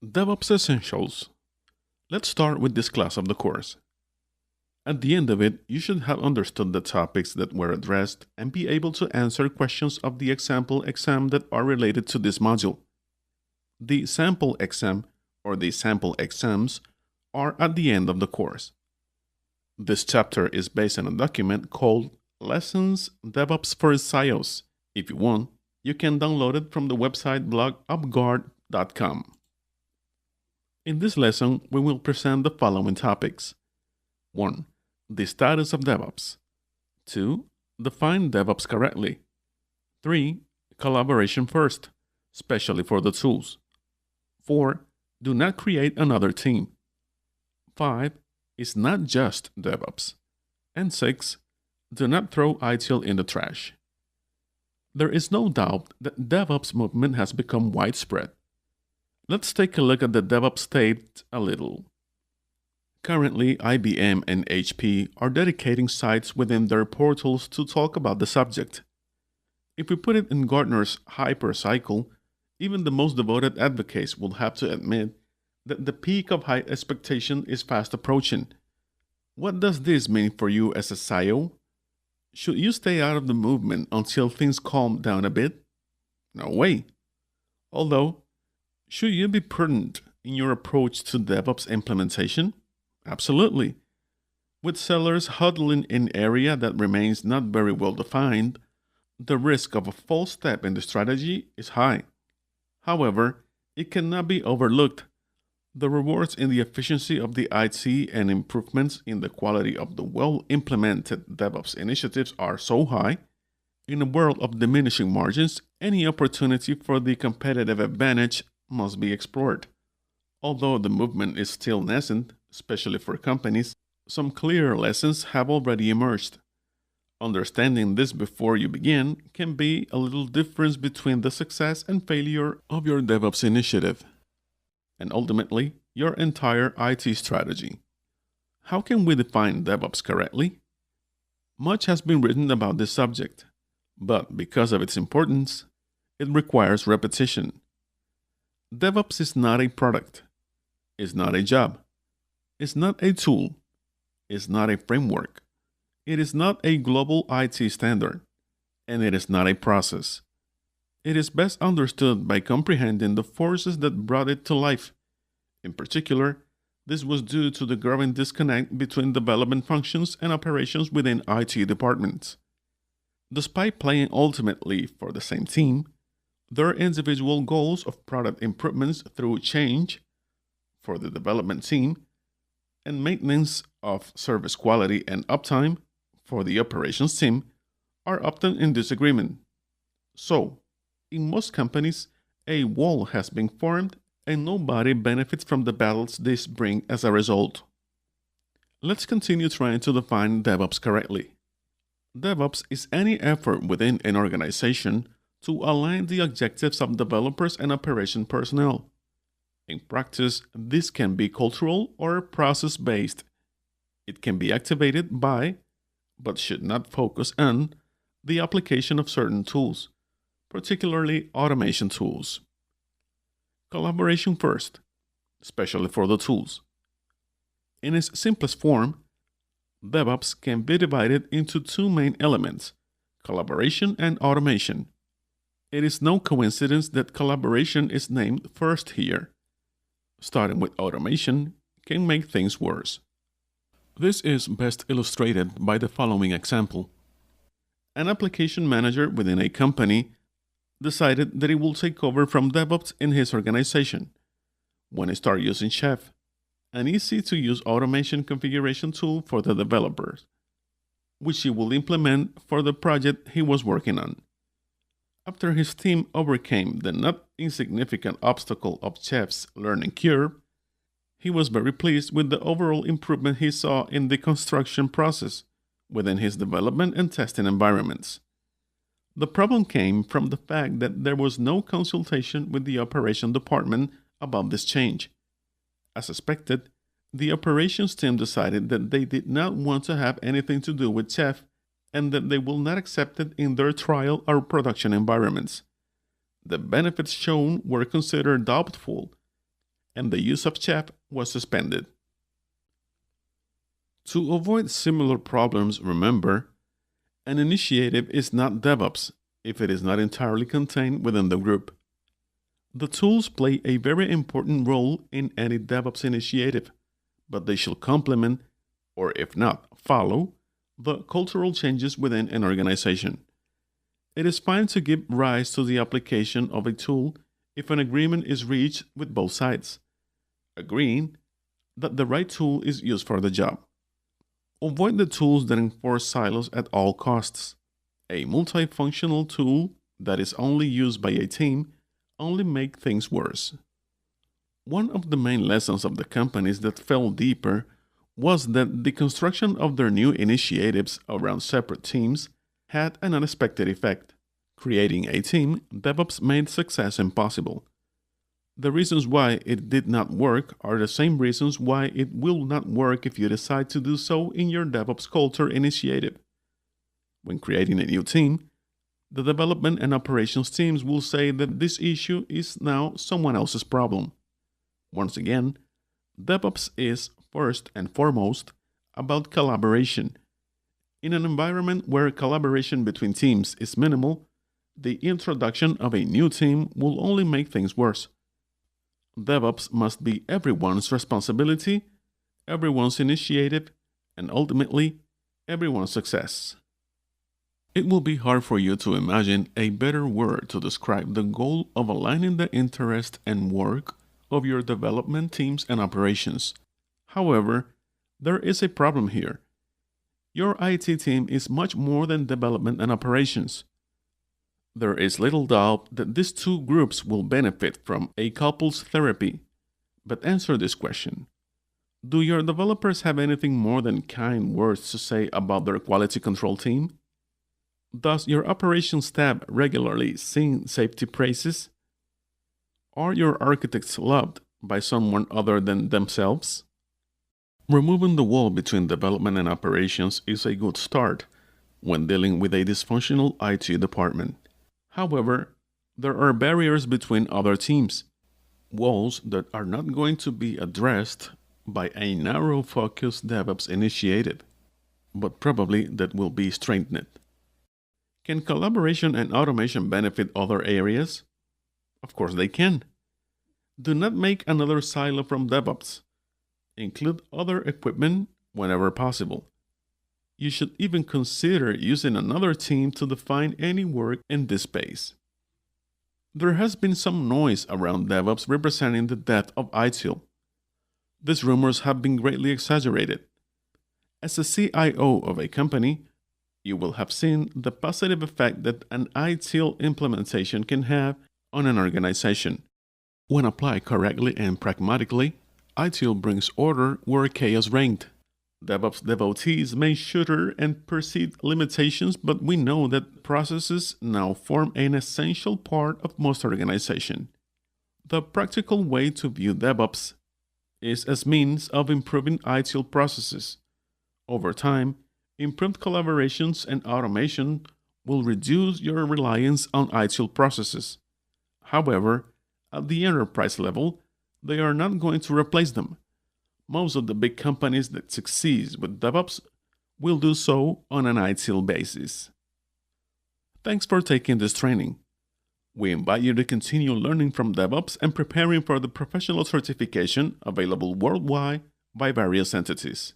DevOps Essentials. Let's start with this class of the course. At the end of it, you should have understood the topics that were addressed and be able to answer questions of the example exam that are related to this module. The sample exam or the sample exams are at the end of the course. This chapter is based on a document called Lessons DevOps for CIOS. If you want, you can download it from the website blogupguard.com. In this lesson, we will present the following topics. 1. The status of DevOps. 2. Define DevOps correctly. 3. Collaboration first, especially for the tools. 4. Do not create another team. 5. It's not just DevOps. And 6. Do not throw ITIL in the trash. There is no doubt that DevOps movement has become widespread. Let's take a look at the DevOps state a little. Currently, IBM and HP are dedicating sites within their portals to talk about the subject. If we put it in Gartner's hyper cycle, even the most devoted advocates will have to admit that the peak of high expectation is fast approaching. What does this mean for you as a CIO? Should you stay out of the movement until things calm down a bit? No way. Although, should you be prudent in your approach to DevOps implementation? Absolutely. With sellers huddling in an area that remains not very well defined, the risk of a false step in the strategy is high. However, it cannot be overlooked. The rewards in the efficiency of the IT and improvements in the quality of the well-implemented DevOps initiatives are so high. In a world of diminishing margins, any opportunity for the competitive advantage must be explored. Although the movement is still nascent, especially for companies, some clear lessons have already emerged. Understanding this before you begin can be a little difference between the success and failure of your DevOps initiative, and ultimately, your entire IT strategy. How can we define DevOps correctly? Much has been written about this subject, but because of its importance, it requires repetition. DevOps is not a product. It's not a job. It's not a tool. It's not a framework. It is not a global IT standard. And it is not a process. It is best understood by comprehending the forces that brought it to life. In particular, this was due to the growing disconnect between development functions and operations within IT departments. Despite playing ultimately for the same team, their individual goals of product improvements through change for the development team and maintenance of service quality and uptime for the operations team are often in disagreement. So, in most companies, a wall has been formed and nobody benefits from the battles this bring as a result. Let's continue trying to define DevOps correctly. DevOps is any effort within an organization to align the objectives of developers and operation personnel. In practice, this can be cultural or process-based. It can be activated by, but should not focus on, the application of certain tools, particularly automation tools. Collaboration first, especially for the tools. In its simplest form, DevOps can be divided into two main elements, collaboration and automation. It is no coincidence that collaboration is named first here. Starting with automation can make things worse. This is best illustrated by the following example. An application manager within a company decided that he will take over from DevOps in his organization when he started using Chef, an easy-to-use automation configuration tool for the developers, which he will implement for the project he was working on. After his team overcame the not insignificant obstacle of Chef's learning curve, he was very pleased with the overall improvement he saw in the construction process within his development and testing environments. The problem came from the fact that there was no consultation with the operation department about this change. As expected, the operations team decided that they did not want to have anything to do with Chef and that they will not accept it in their trial or production environments. The benefits shown were considered doubtful, and the use of chat was suspended. To avoid similar problems, remember, an initiative is not DevOps if it is not entirely contained within the group. The tools play a very important role in any DevOps initiative, but they should complement, or if not, follow, the cultural changes within an organization. It is fine to give rise to the application of a tool if an agreement is reached with both sides, agreeing that the right tool is used for the job. Avoid the tools that enforce silos at all costs. A multifunctional tool that is only used by a team only makes things worse. One of the main lessons of the companies that fell deeper was that the construction of their new initiatives around separate teams had an unexpected effect. Creating a team, DevOps made success impossible. The reasons why it did not work are the same reasons why it will not work if you decide to do so in your DevOps culture initiative. When creating a new team, the development and operations teams will say that this issue is now someone else's problem. Once again, DevOps is, first and foremost, about collaboration. In an environment where collaboration between teams is minimal, the introduction of a new team will only make things worse. DevOps must be everyone's responsibility, everyone's initiative, and ultimately, everyone's success. It will be hard for you to imagine a better word to describe the goal of aligning the interest and work of your development teams and operations. However, there is a problem here. Your IT team is much more than development and operations. There is little doubt that these two groups will benefit from a couples therapy. But answer this question. Do your developers have anything more than kind words to say about their quality control team? Does your operations staff regularly sing safety praises? Are your architects loved by someone other than themselves? Removing the wall between development and operations is a good start when dealing with a dysfunctional IT department. However, there are barriers between other teams, walls that are not going to be addressed by a narrow-focused DevOps initiative, but probably that will be strengthened. Can collaboration and automation benefit other areas? Of course they can. Do not make another silo from DevOps. Include other equipment whenever possible. You should even consider using another team to define any work in this space. There has been some noise around DevOps representing the death of ITIL. These rumors have been greatly exaggerated. As a CIO of a company, you will have seen the positive effect that an ITIL implementation can have on an organization. When applied correctly and pragmatically, ITIL brings order where chaos reigned. DevOps devotees may shudder and perceive limitations, but we know that processes now form an essential part of most organizations. The practical way to view DevOps is as means of improving ITIL processes. Over time, improved collaborations and automation will reduce your reliance on ITIL processes. However, at the enterprise level, they are not going to replace them. Most of the big companies that succeed with DevOps will do so on an ITIL basis. Thanks for taking this training. We invite you to continue learning from DevOps and preparing for the professional certification available worldwide by various entities.